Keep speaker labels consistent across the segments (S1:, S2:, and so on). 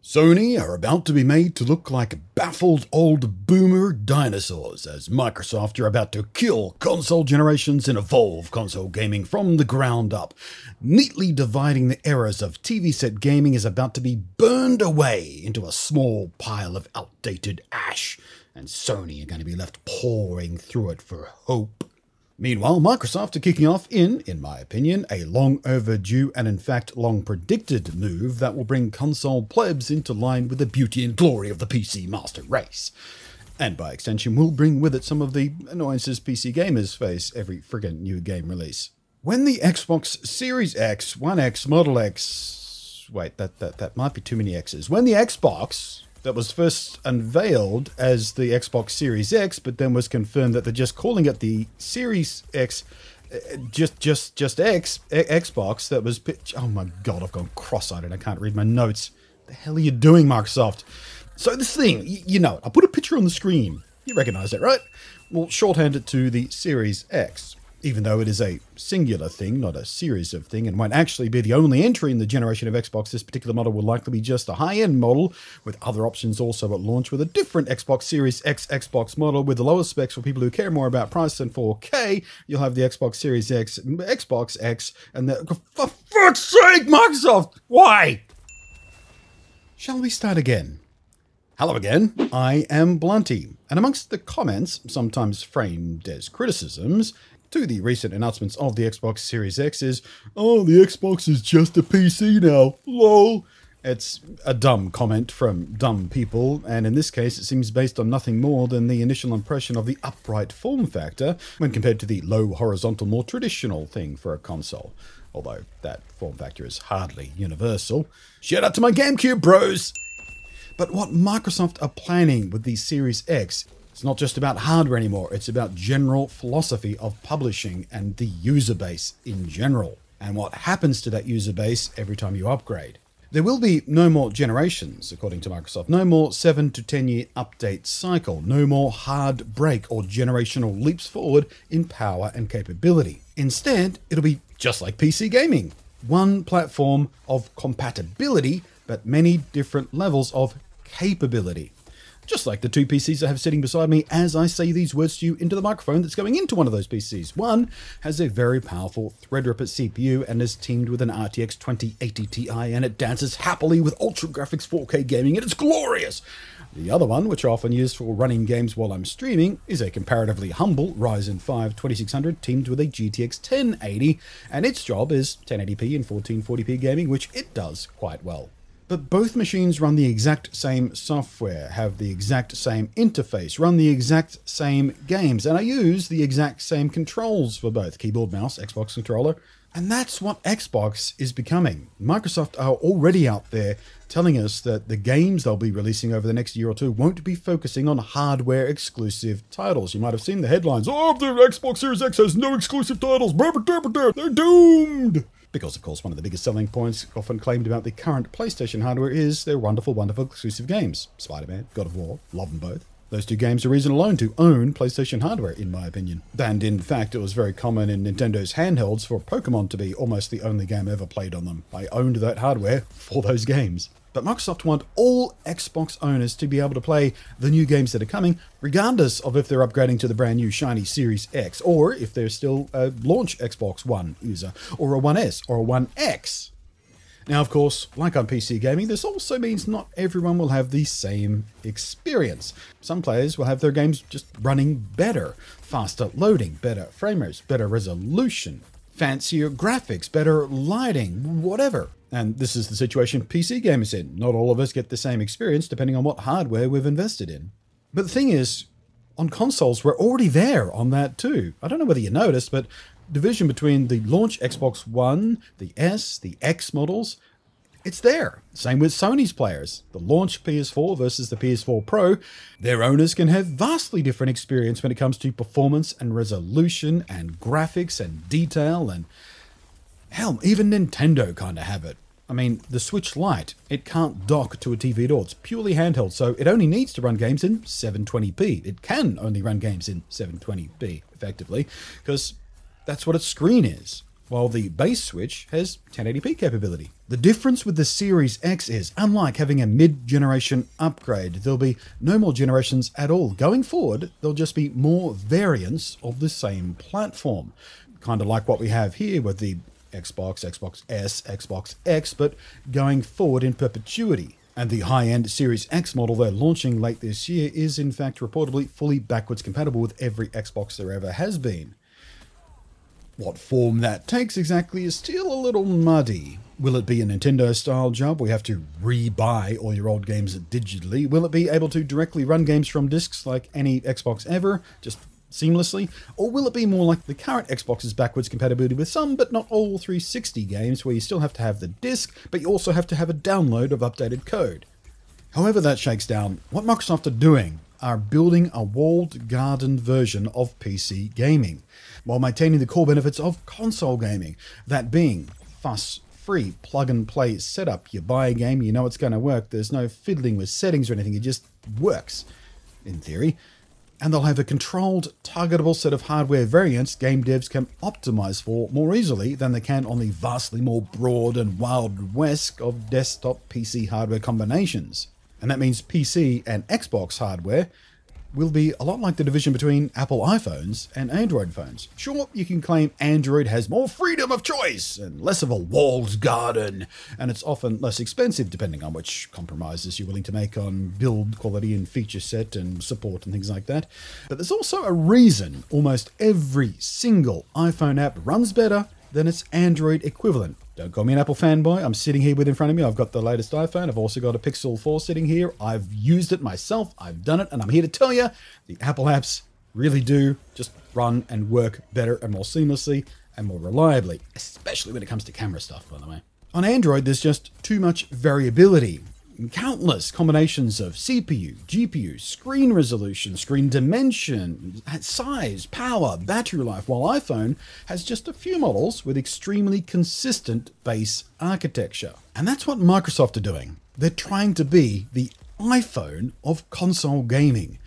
S1: Sony are about to be made to look like baffled old boomer dinosaurs as Microsoft are about to kill console generations and evolve console gaming from the ground up. Neatly dividing the eras of TV set gaming is about to be burned away into a small pile of outdated ash, and Sony are going to be left pouring through it for hope. Meanwhile, Microsoft are kicking off in my opinion, a long overdue and in fact long predicted move that will bring console plebs into line with the beauty and glory of the PC master race. And by extension will bring with it some of the annoyances PC gamers face every friggin' new game release. When the Xbox Series X, One X, Model X... Wait, that might be too many X's. When the Xbox that was first unveiled as the Xbox Series X, but then was confirmed that they're just calling it the Series X, just Xbox, that was... Oh my god, I've gone cross-eyed and I can't read my notes. The hell are you doing, Microsoft? So this thing, you know, I put a picture on the screen. You recognize that, right? Well, shorthand it to the Series X. Even though it is a singular thing, not a series of thing, and won't actually be the only entry in the generation of Xbox, this particular model will likely be just a high-end model, with other options also at launch, with a different Xbox Series X Xbox model with the lower specs for people who care more about price than 4K. You'll have the Xbox Series X, Xbox X, and the... For fuck's sake, Microsoft! Why? Shall we start again? Hello again, I am Blunty, and amongst the comments, sometimes framed as criticisms, to the recent announcements of the Xbox Series X is, oh, the Xbox is just a PC now, lol. It's a dumb comment from dumb people, and in this case it seems based on nothing more than the initial impression of the upright form factor when compared to the low horizontal, more traditional thing for a console. Although that form factor is hardly universal. Shout out to my GameCube bros! But what Microsoft are planning with the Series X, it's not just about hardware anymore, it's about general philosophy of publishing and the user base in general, and what happens to that user base every time you upgrade. There will be no more generations, according to Microsoft, no more 7 to 10 year update cycle, no more hard break or generational leaps forward in power and capability. Instead, it'll be just like PC gaming. One platform of compatibility, but many different levels of capability. Just like the two PCs I have sitting beside me as I say these words to you into the microphone that's going into one of those PCs. One has a very powerful Threadripper CPU and is teamed with an RTX 2080 Ti, and it dances happily with ultra graphics 4K gaming, and it's glorious. The other one, which I often use for running games while I'm streaming, is a comparatively humble Ryzen 5 2600 teamed with a GTX 1080, and its job is 1080p and 1440p gaming, which it does quite well. But both machines run the exact same software, have the exact same interface, run the exact same games, and I use the exact same controls for both keyboard, mouse, Xbox controller. And that's what Xbox is becoming. Microsoft are already out there telling us that the games they'll be releasing over the next year or two won't be focusing on hardware exclusive titles. You might have seen the headlines, oh, the Xbox Series X has no exclusive titles, they're doomed! Because, of course, one of the biggest selling points often claimed about the current PlayStation hardware is their wonderful, wonderful exclusive games. Spider-Man, God of War, love them both. Those two games are reason alone to own PlayStation hardware, in my opinion. And in fact, it was very common in Nintendo's handhelds for Pokemon to be almost the only game ever played on them. I owned that hardware for those games. But Microsoft want all Xbox owners to be able to play the new games that are coming, regardless of if they're upgrading to the brand new shiny Series X, or if they're still a launch Xbox One user, or a One S, or a One X. Now, of course, like on PC gaming, this also means not everyone will have the same experience. Some players will have their games just running better, faster loading, better frame rates, better resolution, fancier graphics, better lighting, whatever. And this is the situation PC gamers in. Not all of us get the same experience depending on what hardware we've invested in. But the thing is, on consoles, we're already there on that too. I don't know whether you noticed, but division between the launch Xbox One, the S, the X models, it's there. Same with Sony's players. The launch PS4 versus the PS4 Pro, their owners can have vastly different experience when it comes to performance and resolution and graphics and detail, and hell, even Nintendo kind of have it. I mean, the Switch Lite, it can't dock to a TV at all. It's purely handheld, so it only needs to run games in 720p. It can only run games in 720p, effectively, because that's what its screen is. while the base Switch has 1080p capability. The difference with the Series X is, unlike having a mid-generation upgrade, there'll be no more generations at all. Going forward, there'll just be more variants of the same platform. Kind of like what we have here with the Xbox, Xbox S, Xbox X, but going forward in perpetuity. And the high-end Series X model they're launching late this year is in fact reportedly fully backwards compatible with every Xbox there ever has been. What form that takes exactly is still a little muddy. Will it be a Nintendo-style job where you have to re-buy all your old games digitally? Will it be able to directly run games from discs like any Xbox ever, just seamlessly? Or will it be more like the current Xbox's backwards compatibility with some, but not all 360 games, where you still have to have the disc, but you also have to have a download of updated code? However that shakes down, what Microsoft are doing are building a walled garden version of PC gaming, while maintaining the core benefits of console gaming, that being fuss-free, plug-and-play setup. You buy a game, you know it's going to work, there's no fiddling with settings or anything, it just works, in theory. And they'll have a controlled, targetable set of hardware variants game devs can optimize for more easily than they can on the vastly more broad and wild west of desktop PC hardware combinations. And that means PC and Xbox hardware will be a lot like the division between Apple iPhones and Android phones. Sure, you can claim Android has more freedom of choice and less of a walled garden, and it's often less expensive depending on which compromises you're willing to make on build quality and feature set and support and things like that. But there's also a reason almost every single iPhone app runs better than its Android equivalent. Don't call me an Apple fanboy. I'm sitting here with in front of me. I've got the latest iPhone. I've also got a Pixel 4 sitting here. I've used it myself. I've done it. And I'm here to tell you, the Apple apps really do just run and work better and more seamlessly and more reliably, especially when it comes to camera stuff, by the way. On Android, there's just too much variability. Countless combinations of CPU, GPU, screen resolution, screen dimension, size, power, battery life, while iPhone has just a few models with extremely consistent base architecture. And that's what Microsoft are doing. They're trying to be the iPhone of console gaming.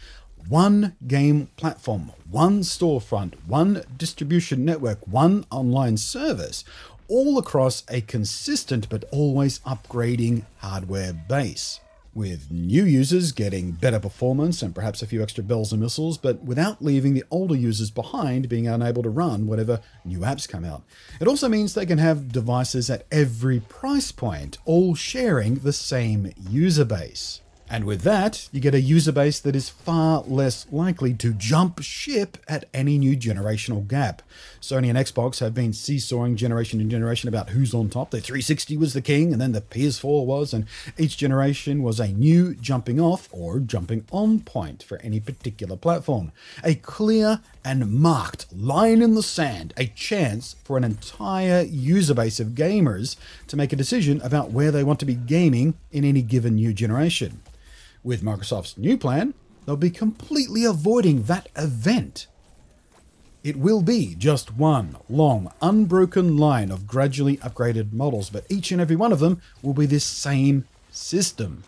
S1: One game platform, one storefront, one distribution network, one online service, all across a consistent but always upgrading hardware base, with new users getting better performance and perhaps a few extra bells and whistles, but without leaving the older users behind being unable to run whatever new apps come out. It also means they can have devices at every price point, all sharing the same user base. And with that, you get a user base that is far less likely to jump ship at any new generational gap. Sony and Xbox have been seesawing generation to generation about who's on top. The 360 was the king, and then the PS4 was, and each generation was a new jumping off or jumping on point for any particular platform. A clear and marked line in the sand, a chance for an entire user base of gamers to make a decision about where they want to be gaming in any given new generation. With Microsoft's new plan, they'll be completely avoiding that event. It will be just one long, unbroken line of gradually upgraded models, but each and every one of them will be this same system.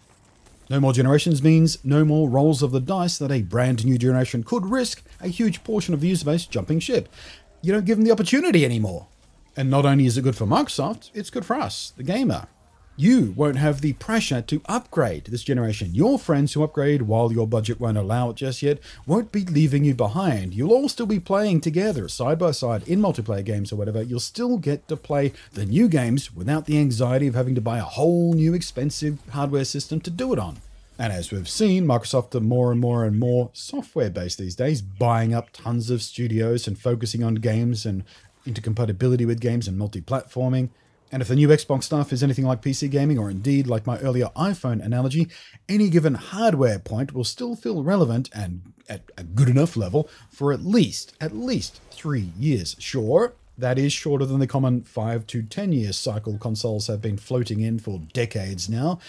S1: No more generations means no more rolls of the dice that a brand new generation could risk a huge portion of the user base jumping ship. You don't give them the opportunity anymore. And not only is it good for Microsoft, it's good for us, the gamer. You won't have the pressure to upgrade this generation. Your friends who upgrade while your budget won't allow it just yet won't be leaving you behind. You'll all still be playing together, side by side, in multiplayer games or whatever. You'll still get to play the new games without the anxiety of having to buy a whole new expensive hardware system to do it on. And as we've seen, Microsoft are more and more software-based these days, buying up tons of studios and focusing on games and intercompatibility with games and multi-platforming. And if the new Xbox stuff is anything like PC gaming, or indeed like my earlier iPhone analogy, any given hardware point will still feel relevant and at a good enough level for at least 3 years. Sure, that is shorter than the common 5 to 10 year cycle consoles have been floating in for decades now.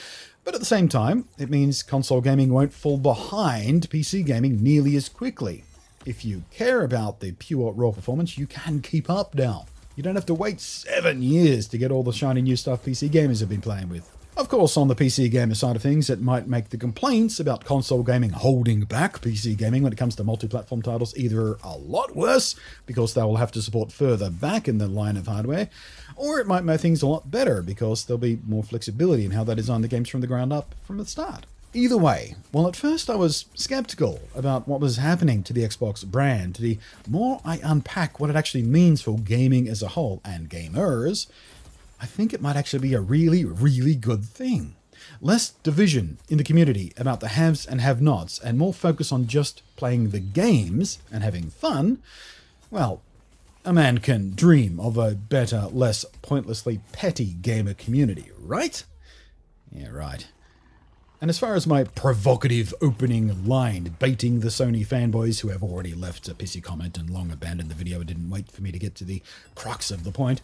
S1: But at the same time, it means console gaming won't fall behind PC gaming nearly as quickly. If you care about the pure raw performance, you can keep up now. You don't have to wait 7 years to get all the shiny new stuff PC gamers have been playing with. Of course, on the PC gamer side of things, it might make the complaints about console gaming holding back PC gaming when it comes to multi-platform titles either a lot worse, because they will have to support further back in the line of hardware, or it might make things a lot better, because there'll be more flexibility in how they design the games from the ground up from the start. Either way, while at first I was skeptical about what was happening to the Xbox brand, the more I unpack what it actually means for gaming as a whole, and gamers, I think it might actually be a really, really good thing. Less division in the community about the haves and have-nots, and more focus on just playing the games and having fun. Well, a man can dream of a better, less pointlessly petty gamer community, right? Yeah, right. And as far as my provocative opening line, baiting the Sony fanboys who have already left a pissy comment and long abandoned the video and didn't wait for me to get to the crux of the point,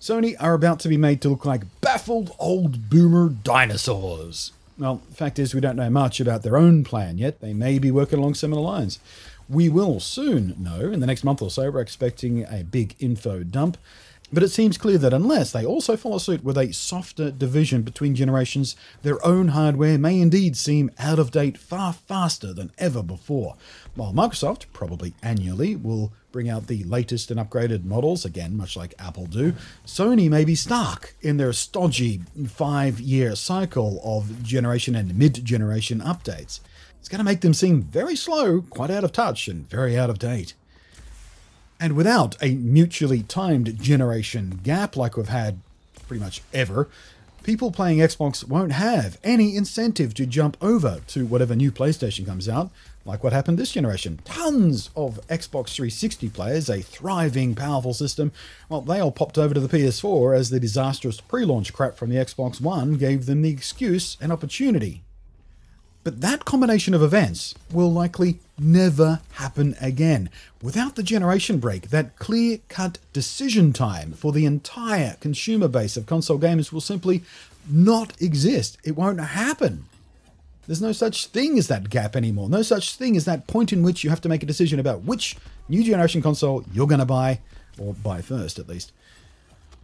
S1: Sony are about to be made to look like baffled old boomer dinosaurs. Well, the fact is we don't know much about their own plan yet. They may be working along similar lines. We will soon know. In the next month or so, we're expecting a big info dump. But it seems clear that unless they also follow suit with a softer division between generations, their own hardware may indeed seem out of date far faster than ever before. While Microsoft, probably annually, will bring out the latest and upgraded models, again, much like Apple do, Sony may be stuck in their stodgy 5-year cycle of generation and mid-generation updates. It's going to make them seem very slow, quite out of touch, and very out of date. And without a mutually timed generation gap like we've had pretty much ever, people playing Xbox won't have any incentive to jump over to whatever new PlayStation comes out, like what happened this generation. Tons of Xbox 360 players, a thriving, powerful system, well, they all popped over to the PS4 as the disastrous pre-launch crap from the Xbox One gave them the excuse and opportunity. But that combination of events will likely never happen again. Without the generation break, that clear-cut decision time for the entire consumer base of console gamers will simply not exist. It won't happen. There's no such thing as that gap anymore. No such thing as that point in which you have to make a decision about which new generation console you're going to buy, or buy first at least.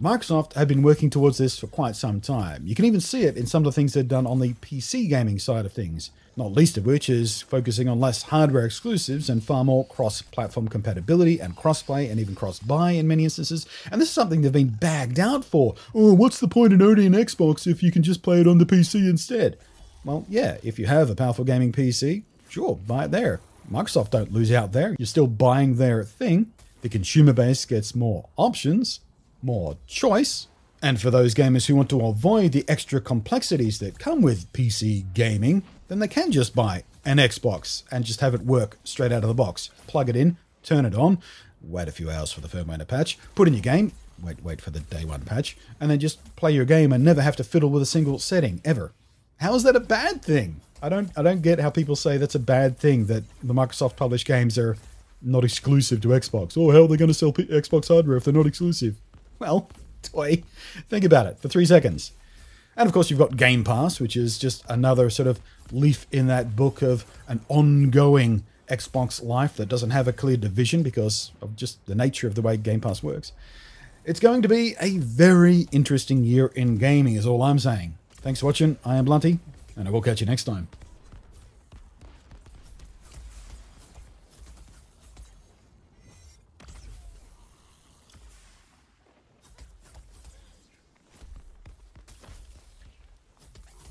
S1: Microsoft have been working towards this for quite some time. You can even see it in some of the things they've done on the PC gaming side of things, not least of which is focusing on less hardware exclusives and far more cross-platform compatibility and cross-play and even cross-buy in many instances. And this is something they've been bagged out for. Oh, what's the point in owning an Xbox if you can just play it on the PC instead? Well, yeah, if you have a powerful gaming PC, sure, buy it there. Microsoft don't lose out there. You're still buying their thing. The consumer base gets more options, more choice, and for those gamers who want to avoid the extra complexities that come with PC gaming, then they can just buy an Xbox and just have it work straight out of the box. Plug it in, turn it on, wait a few hours for the firmware to patch, put in your game, wait for the day one patch, and then just play your game and never have to fiddle with a single setting, ever. How is that a bad thing? I don't get how people say that's a bad thing, that the Microsoft published games are not exclusive to Xbox. Oh, how are they going to sell Xbox hardware if they're not exclusive? Well, toy. Think about it for 3 seconds. And of course you've got Game Pass, which is just another sort of leaf in that book of an ongoing Xbox life that doesn't have a clear division because of just the nature of the way Game Pass works. It's going to be a very interesting year in gaming is all I'm saying. Thanks for watching. I am Blunty, and I will catch you next time.